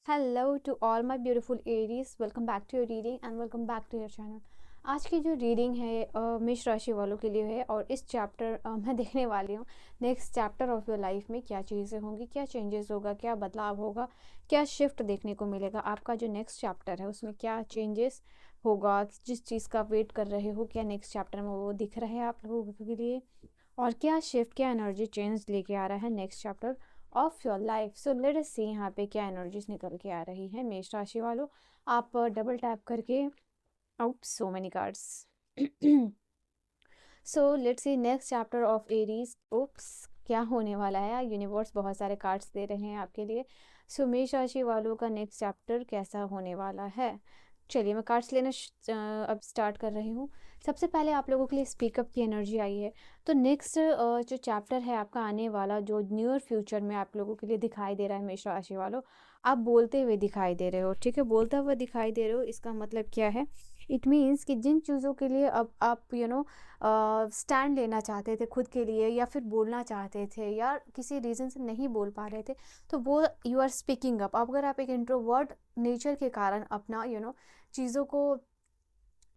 Hello to all my beautiful Aries, welcome back to your reading and welcome back to your channel. आज की जो reading है मेष राशि वालों के लिए है और इस चैप्टर मैं देखने वाली हूँ next chapter of your life में क्या चीज़ें होंगी, क्या चेंजेस होगा, क्या बदलाव होगा, क्या शिफ्ट देखने को मिलेगा। आपका जो नेक्स्ट चैप्टर है उसमें क्या चेंजेस होगा, जिस चीज़ का वेट कर रहे हो क्या नेक्स्ट चैप्टर में वो दिख रहा है आप लोगों के लिए, और क्या शिफ्ट, क्या एनर्जी चेंज लेके आ रहा है next chapter of your life. So let us see यहाँ पे क्या एनर्जीज निकल के आ रही है मेष राशि वालों। आप डबल टैप करके out so many cards. So let's see next chapter of Aries. Oops, क्या होने वाला है। यूनिवर्स बहुत सारे कार्ड्स दे रहे हैं आपके लिए। सो मेष राशि वालों का नेक्स्ट चैप्टर कैसा होने वाला है। चलिए मैं कार्ड्स लेना अब स्टार्ट कर रही हूँ। सबसे पहले आप लोगों के लिए स्पीकअप की एनर्जी आई है। तो नेक्स्ट जो चैप्टर है आपका आने वाला, जो नियर फ्यूचर में आप लोगों के लिए दिखाई दे रहा है मेष राशि वालों, आप बोलते हुए दिखाई दे रहे हो। ठीक है, बोलते हुए दिखाई दे रहे हो, इसका मतलब क्या है। इट मीन्स कि जिन चीज़ों के लिए अब आप स्टैंड लेना चाहते थे खुद के लिए, या फिर बोलना चाहते थे या किसी रीज़न से नहीं बोल पा रहे थे, तो वो यू आर स्पीकिंग अप। अगर आप एक इंट्रोवर्ट नेचर के कारण अपना चीज़ों को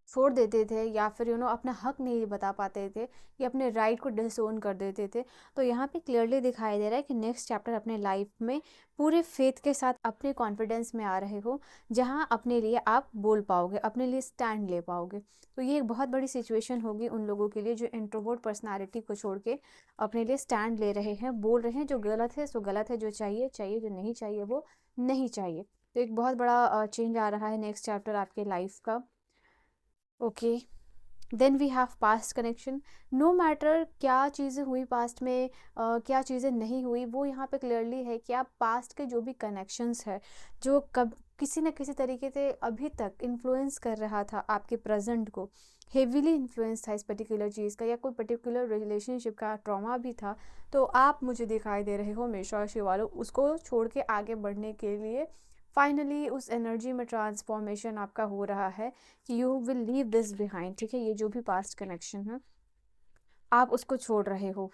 छोड़ देते थे, या फिर अपना हक नहीं बता पाते थे, या अपने राइट को डिसोन कर देते थे, तो यहाँ पे क्लियरली दिखाई दे रहा है कि नेक्स्ट चैप्टर अपने लाइफ में पूरे फेथ के साथ अपने कॉन्फिडेंस में आ रहे हो, जहाँ अपने लिए आप बोल पाओगे, अपने लिए स्टैंड ले पाओगे। तो ये एक बहुत बड़ी सिचुएशन होगी उन लोगों के लिए जो इंट्रोवर्ट पर्सनालिटी को छोड़ के अपने लिए स्टैंड ले रहे हैं, बोल रहे हैं जो गलत है सो गलत है, जो चाहिए चाहिए, जो नहीं चाहिए वो नहीं चाहिए। तो एक बहुत बड़ा चेंज आ रहा है नेक्स्ट चैप्टर आपके लाइफ का। Okay, then we have past connection. No matter क्या चीज़ें हुई पास्ट में, क्या चीज़ें नहीं हुई, वो यहाँ पे क्लियरली है कि आप पास्ट के जो भी कनेक्शंस है, जो कब किसी न किसी तरीके से अभी तक इन्फ्लुएंस कर रहा था आपके प्रेजेंट को, हेवीली इन्फ्लुएंस था इस पर्टिकुलर चीज़ का, या कोई पर्टिकुलर रिलेशनशिप का ट्रॉमा भी था, तो आप मुझे दिखाई दे रहे हो मेष राशि वालों उसको छोड़ के आगे बढ़ने के लिए फाइनली उस एनर्जी में ट्रांसफॉर्मेशन आपका हो रहा है कि you will leave this behind. ठीक है, ये जो भी पास्ट कनेक्शन है आप उसको छोड़ रहे हो।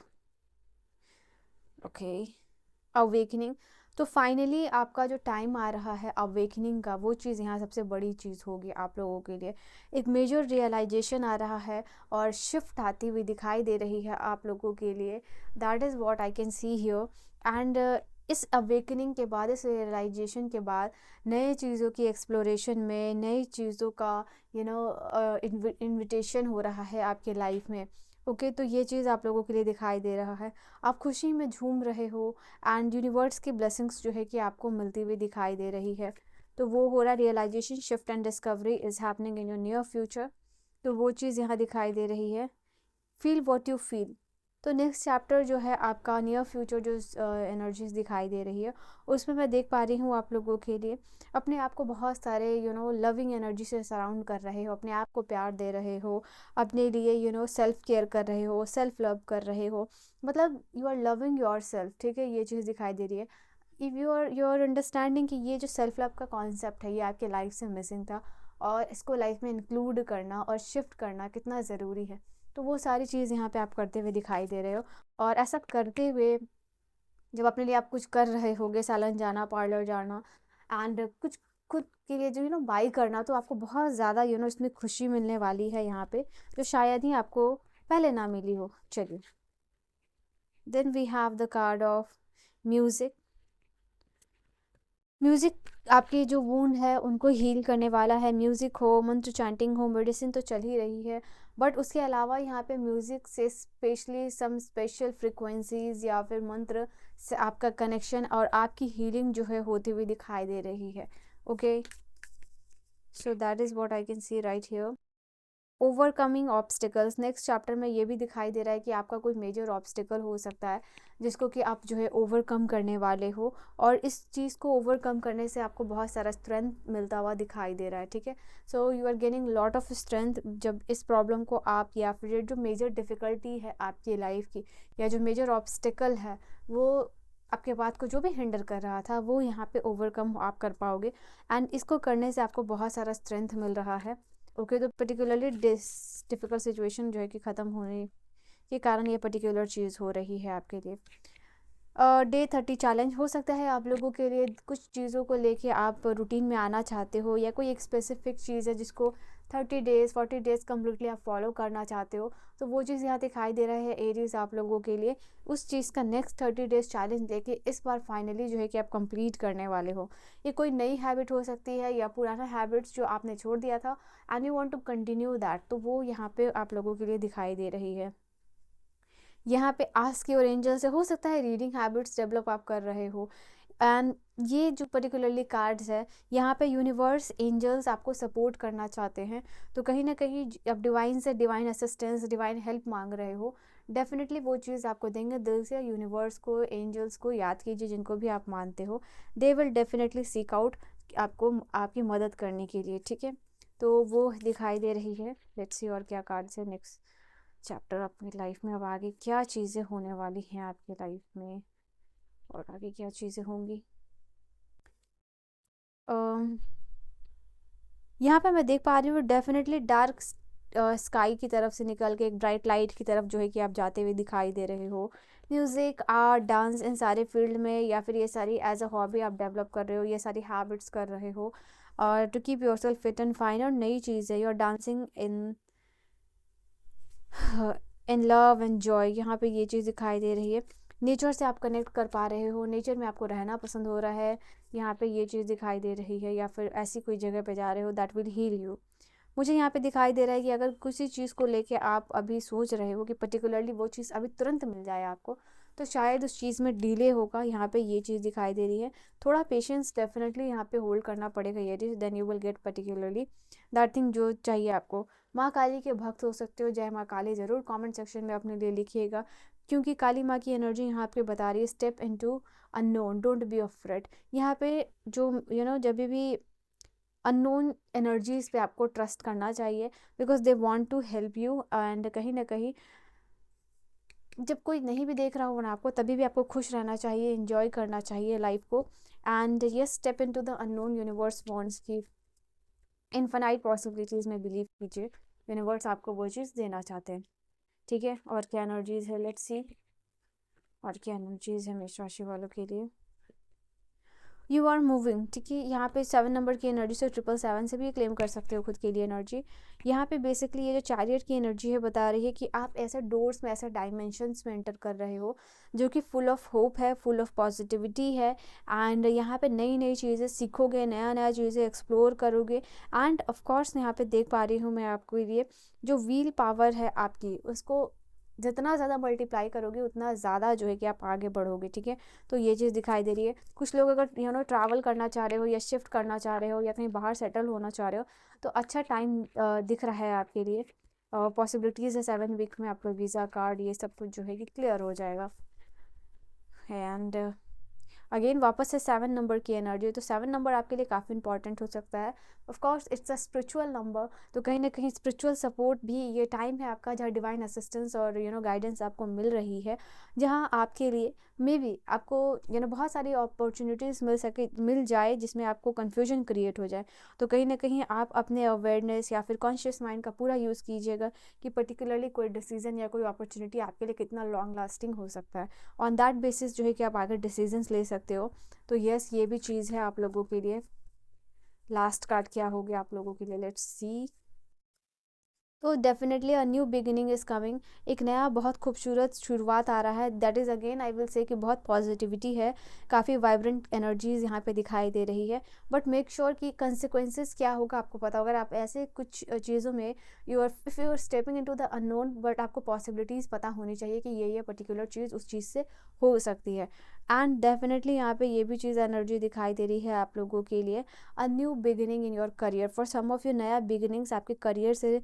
Okay, awakening. तो फाइनली आपका जो टाइम आ रहा है अवेकनिंग का, वो चीज़ यहाँ सबसे बड़ी चीज़ होगी आप लोगों के लिए। एक मेजर रियलाइजेशन आ रहा है और शिफ्ट आती हुई दिखाई दे रही है आप लोगों के लिए। That is what I can see here. And इस अवेकनिंग के बाद, इस रियलाइजेशन के बाद, नए चीज़ों की एक्सप्लोरेशन में, नई चीज़ों का इनविटेशन हो रहा है आपके लाइफ में। ओके, तो ये चीज़ आप लोगों के लिए दिखाई दे रहा है। आप खुशी में झूम रहे हो एंड यूनिवर्स की ब्लेसिंग्स जो है कि आपको मिलती हुई दिखाई दे रही है। तो वो हो रहा, realization, shift and discovery is happening in your near future. तो वो चीज़ यहाँ दिखाई दे रही है। Feel what you feel. तो नेक्स्ट चैप्टर जो है आपका नियर फ्यूचर, जो एनर्जीज दिखाई दे रही है उसमें मैं देख पा रही हूँ आप लोगों के लिए अपने आप को बहुत सारे लविंग एनर्जी से सराउंड कर रहे हो, अपने आप को प्यार दे रहे हो, अपने लिए सेल्फ केयर कर रहे हो, सेल्फ लव कर रहे हो, मतलब you are loving yourself. ठीक है, ये चीज़ दिखाई दे रही है। इफ़ यू आर अंडरस्टैंडिंग कि ये जो सेल्फ लव का कॉन्सेप्ट है ये आपके लाइफ से मिसिंग था, और इसको लाइफ में इंक्लूड करना और शिफ्ट करना कितना ज़रूरी है, तो वो सारी चीज़ यहाँ पे आप करते हुए दिखाई दे रहे हो। और ऐसा करते हुए जब अपने लिए आप कुछ कर रहे होगे, सैलून जाना, पार्लर जाना, एंड कुछ खुद के लिए जो बाई करना, तो आपको बहुत ज़्यादा इसमें खुशी मिलने वाली है यहाँ पे, जो शायद ही आपको पहले ना मिली हो। चलिए, then we have the card of music. Music आपकी जो वूंड है उनको हील करने वाला है। म्यूज़िक हो, मंत्र चैंटिंग हो, मेडिसिन तो चल ही रही है, बट उसके अलावा यहाँ पे म्यूज़िक से स्पेशली सम स्पेशल फ्रिक्वेंसीज या फिर मंत्र से आपका कनेक्शन और आपकी हीलिंग जो है होती हुई दिखाई दे रही है। Okay, so that is what I can see right here. Overcoming obstacles, next chapter में ये भी दिखाई दे रहा है कि आपका कोई मेजर ऑब्स्टिकल हो सकता है जिसको कि आप जो है ओवरकम करने वाले हो, और इस चीज़ को ओवरकम करने से आपको बहुत सारा स्ट्रेंथ मिलता हुआ दिखाई दे रहा है। ठीक है, so you are gaining lot of strength जब इस प्रॉब्लम को आप, या फिर जो मेजर डिफ़िकल्टी है आपकी लाइफ की, या जो मेजर ऑब्स्टिकल है वो आपके बात को जो भी हिंडर कर रहा था, वो यहाँ पे ओवरकम आप कर पाओगे, एंड इसको करने से आपको बहुत सारा स्ट्रेंथ मिल रहा है। ओके, तो पर्टिकुलरली डिफ़िकल्ट सिचुएशन जो है कि ख़त्म होने के कारण ये पर्टिकुलर चीज़ हो रही है आपके लिए। डे 30 चैलेंज हो सकता है आप लोगों के लिए। कुछ चीज़ों को लेके आप रूटीन में आना चाहते हो, या कोई एक स्पेसिफिक चीज़ है जिसको 30 डेज़ 40 डेज़ कम्प्लीटली आप फॉलो करना चाहते हो, तो वो चीज़ यहाँ दिखाई दे रहा है एरीज आप लोगों के लिए। उस चीज़ का नेक्स्ट 30 डेज़ चैलेंज लेके इस बार फाइनली जो है कि आप कंप्लीट करने वाले हो। ये कोई नई हैबिट हो सकती है, या पुराना हैबिट्स जो आपने छोड़ दिया था and you want to continue that, तो वो यहाँ पे आप लोगों के लिए दिखाई दे रही है। यहाँ पे आस्क योर एंजल से हो सकता है रीडिंग हैबिट्स डेवलप आप कर रहे हो। एंड ये जो पर्टिकुलरली कार्ड्स है, यहाँ पे यूनिवर्स एंजल्स आपको सपोर्ट करना चाहते हैं, तो कहीं ना कहीं आप डिवाइन से डिवाइन असिस्टेंस डिवाइन हेल्प मांग रहे हो। डेफिनेटली वो चीज़ आपको देंगे। दिल से यूनिवर्स को एंजल्स को याद कीजिए, जिनको भी आप मानते हो। They will definitely seek out आपको आपकी मदद करने के लिए, ठीक है। तो वो दिखाई दे रही है। लेट्स सी और क्या कार्ड्स है नेक्स्ट चैप्टर अपनी लाइफ में। अब आगे क्या चीज़ें होने वाली हैं आपकी लाइफ में, और आगे क्या चीज़ें होंगी। यहाँ पे मैं देख पा रही हूँ डेफिनेटली डार्क स्काई की तरफ से निकल के एक ब्राइट लाइट की तरफ जो है कि आप जाते हुए दिखाई दे रहे हो। म्यूज़िक, आर्ट, डांस, इन सारे फील्ड में, या फिर ये सारी एज अ हॉबी आप डेवलप कर रहे हो, ये सारी हैबिट्स कर रहे हो, और to keep yourself fit and fine. और नई चीज़ है, you are dancing in love and joy, यहाँ पे ये चीज़ दिखाई दे रही है। नेचर से आप कनेक्ट कर पा रहे हो, नेचर में आपको रहना पसंद हो रहा है, यहाँ पे ये चीज़ दिखाई दे रही है। या फिर ऐसी कोई जगह पे जा रहे हो दैट विल हील यू। मुझे यहाँ पे दिखाई दे रहा है कि अगर किसी चीज़ को लेके आप अभी सोच रहे हो कि पर्टिकुलरली वो चीज़ अभी तुरंत मिल जाए आपको, तो शायद उस चीज़ में डिले होगा। यहाँ पे ये चीज़ दिखाई दे रही है। थोड़ा पेशेंस डेफिनेटली यहाँ पे होल्ड करना पड़ेगा, ये चीज़, then you will get particularly that thing जो चाहिए आपको। माँ काली के भक्त हो सकते हो। जय माँ काली ज़रूर कमेंट सेक्शन में अपने लिए लिखिएगा, क्योंकि काली माँ की एनर्जी यहाँ पे बता रही है step into unknown, don't be afraid. यहाँ पे जो जब भी अननोन एनर्जीज पे आपको ट्रस्ट करना चाहिए, because they want to help you. And कहीं ना कहीं जब कोई नहीं भी देख रहा हो ना आपको, तभी भी आपको खुश रहना चाहिए, इंजॉय करना चाहिए लाइफ को। And yes, step into the unknown. Universe wants की इनफाइनाइट पॉसिबिलिटीज़ में बिलीव कीजिए, यूनिवर्स आपको वो चीज़ देना चाहते हैं, ठीक है। और क्या एनर्जीज है, लेट्स सी और क्या एनर्जीज है मेष राशि वालों के लिए। यू आर मूविंग, ठीक है। यहाँ पे 7 नंबर की एनर्जी से 777 से भी क्लेम कर सकते हो खुद के लिए एनर्जी। यहाँ पे बेसिकली ये जो चैरियट की एनर्जी है बता रही है कि आप ऐसे डोर्स में, ऐसे डायमेंशंस में एंटर कर रहे हो जो कि फुल ऑफ होप है, फुल ऑफ पॉजिटिविटी है। एंड यहाँ पे नई नई चीज़ें सीखोगे, नया नया चीज़ें एक्सप्लोर करोगे। एंड ऑफकोर्स यहाँ पे देख पा रही हूँ मैं आपको लिए जो व्हील पावर है आपकी, उसको जितना ज़्यादा मल्टीप्लाई करोगे उतना ज़्यादा जो है कि आप आगे बढ़ोगे, ठीक है। तो ये चीज़ दिखाई दे रही है। कुछ लोग अगर ट्रैवल करना चाह रहे हो, या शिफ्ट करना चाह रहे हो, या कहीं बाहर सेटल होना चाह रहे हो, तो अच्छा टाइम दिख रहा है आपके लिए। पॉसिबिलिटीज़ है 7 वीक में आपका वीज़ा, कार्ड, ये सब कुछ जो है कि क्लियर हो जाएगा। एंड अगेन वापस से 7 नंबर की एनर्जी, तो 7 नंबर आपके लिए काफ़ी इंपॉर्टेंट हो सकता है। Of course it's a spiritual number, तो कहीं ना कहीं स्पिरिचुअल सपोर्ट भी ये टाइम है आपका, जहाँ डिवाइन असिस्टेंस और गाइडेंस आपको मिल रही है, जहाँ आपके लिए मे बी आपको बहुत सारी अपॉर्चुनिटीज़ मिल जाए जिसमें आपको कन्फ्यूजन क्रिएट हो जाए। तो कहीं ना कहीं आप अपने अवेयरनेस या फिर कॉन्शियस माइंड का पूरा यूज़ कीजिएगा कि पर्टिकुलरली कोई डिसीजन या कोई अपॉर्चुनिटी आपके लिए कितना लॉन्ग लास्टिंग हो सकता है। ऑन दैट बेसिस जो है कि आप आगे डिसीजंस ले सकते हो। तो यस, ये भी चीज़ है आप लोगों के लिए। लास्ट कार्ड क्या हो गया आप लोगों के लिए, लेट्स सी। तो definitely a new beginning is coming, एक नया बहुत खूबसूरत शुरुआत आ रहा है। That is again I will say कि बहुत पॉजिटिविटी है, काफ़ी वाइब्रेंट एनर्जीज यहाँ पे दिखाई दे रही है। बट मेक श्योर कि कंसिक्वेंसेस क्या होगा आपको पता होगा। अगर आप ऐसे कुछ चीज़ों में if you are stepping into the unknown, but आपको पॉसिबिलिटीज़ पता होनी चाहिए कि ये पर्टिकुलर चीज़ उस चीज़ से हो सकती है। एंड डेफिनेटली यहाँ पे ये भी चीज़ एनर्जी दिखाई दे रही है आप लोगों के लिए, a new beginning in your career. For some of you नया बिगिनिंग्स आपके करियर से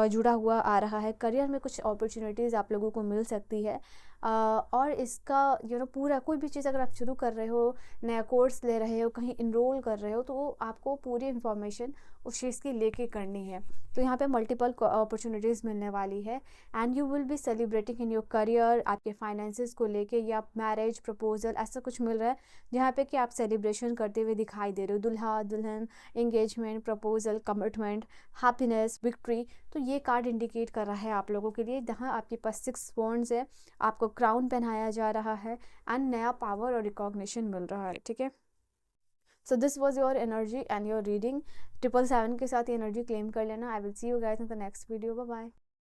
जुड़ा हुआ आ रहा है। करियर में कुछ अपॉर्चुनिटीज़ आप लोगों को मिल सकती है। और इसका पूरा कोई भी चीज़ अगर आप शुरू कर रहे हो, नया कोर्स ले रहे हो, कहीं इनरोल कर रहे हो, तो आपको पूरी इन्फॉर्मेशन उस चीज़ की लेके करनी है। तो यहाँ पे मल्टीपल अपॉर्चुनिटीज़ मिलने वाली है। And you will be celebrating in your career, आपके फाइनेंसेस को लेके, या मैरिज प्रपोजल ऐसा कुछ मिल रहा है जहाँ पे कि आप सेलिब्रेशन करते हुए दिखाई दे रहे हो। दुल्हा दुल्हन, engagement, proposal, commitment, happiness, victory. तो ये कार्ड इंडिकेट कर रहा है आप लोगों के लिए, जहाँ आपके पास 6 वॉन्ड्स है, आपको क्राउन पहनाया जा रहा है एंड नया पावर और रिकॉग्निशन मिल रहा है, ठीक है। So this was your energy and your reading. 777 के साथ ये एनर्जी क्लेम कर लेना। I will see you guys in the next video. Bye bye.